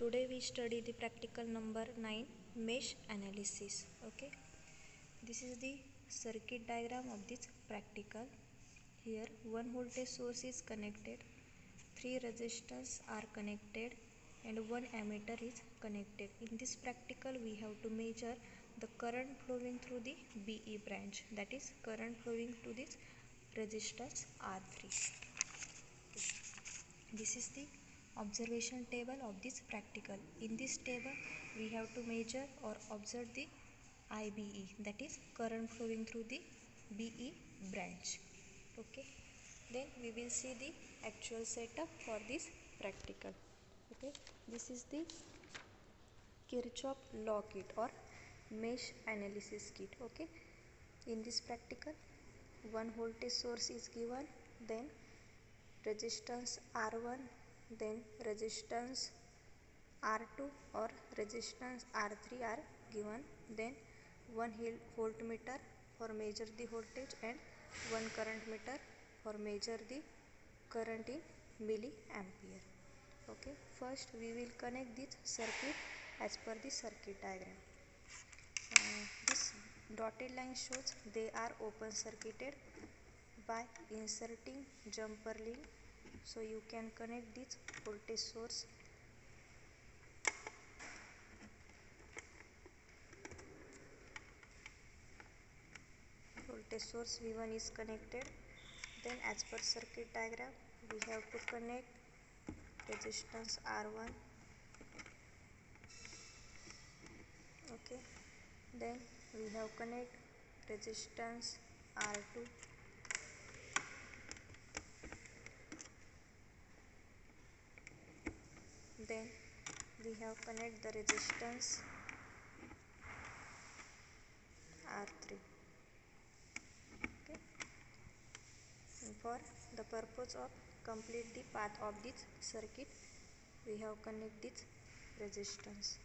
Today we study the practical number 9, mesh analysis. Okay, this is the circuit diagram of this practical. Here one voltage source is connected, 3 resistors are connected and one ammeter is connected. In this practical we have to measure the current flowing through the BE branch, that is current flowing to this resistance R3. This is the observation table of this practical. In this table we have to measure or observe the IBE, that is current flowing through the BE branch. Okay, then we will see the actual setup for this practical. Okay, this is the Kirchhoff law kit or mesh analysis kit. Okay, in this practical one voltage source is given, then resistance R1, then resistance R2 or resistance R3 are given, then one voltmeter for measure the voltage and one current meter for measure the current in milliampere. Okay, first we will connect this circuit as per the circuit diagram. This dotted line shows they are open circuited by inserting jumper link, so you can connect this voltage source. Voltage source V1 is connected. Then as per circuit diagram we have to connect resistance R1. Okay, then we have connect resistance R2. Then we have connect the resistance R3. Okay, and for the purpose of complete the path of this circuit we have connect this resistance.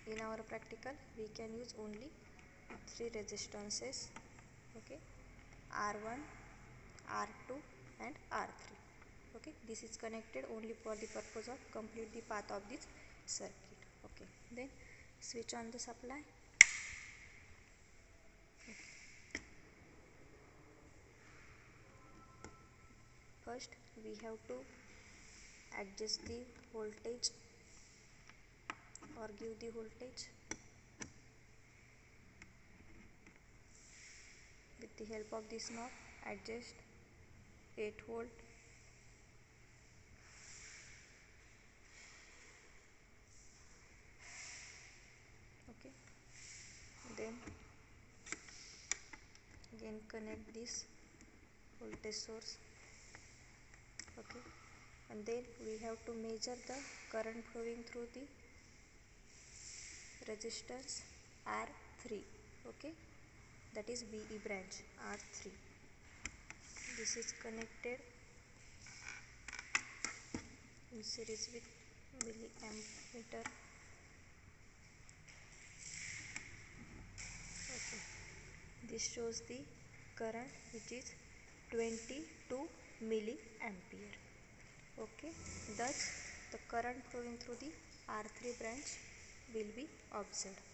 In our practical we can use only 3 resistances. Okay, R1, R2 and R3. Okay, this is connected only for the purpose of complete the path of this circuit. Okay, then switch on the supply. Okay. First we have to adjust the voltage or give the voltage with the help of this knob. Adjust 8 volt. Okay, then again connect this voltage source. Okay, and then we have to measure the current flowing through the resistance R3. Okay, that is BE branch R3. This is connected in series with milliammeter. Okay, this shows the current which is 22 milliampere. Okay, thus the current flowing through the R3 branch will be observed.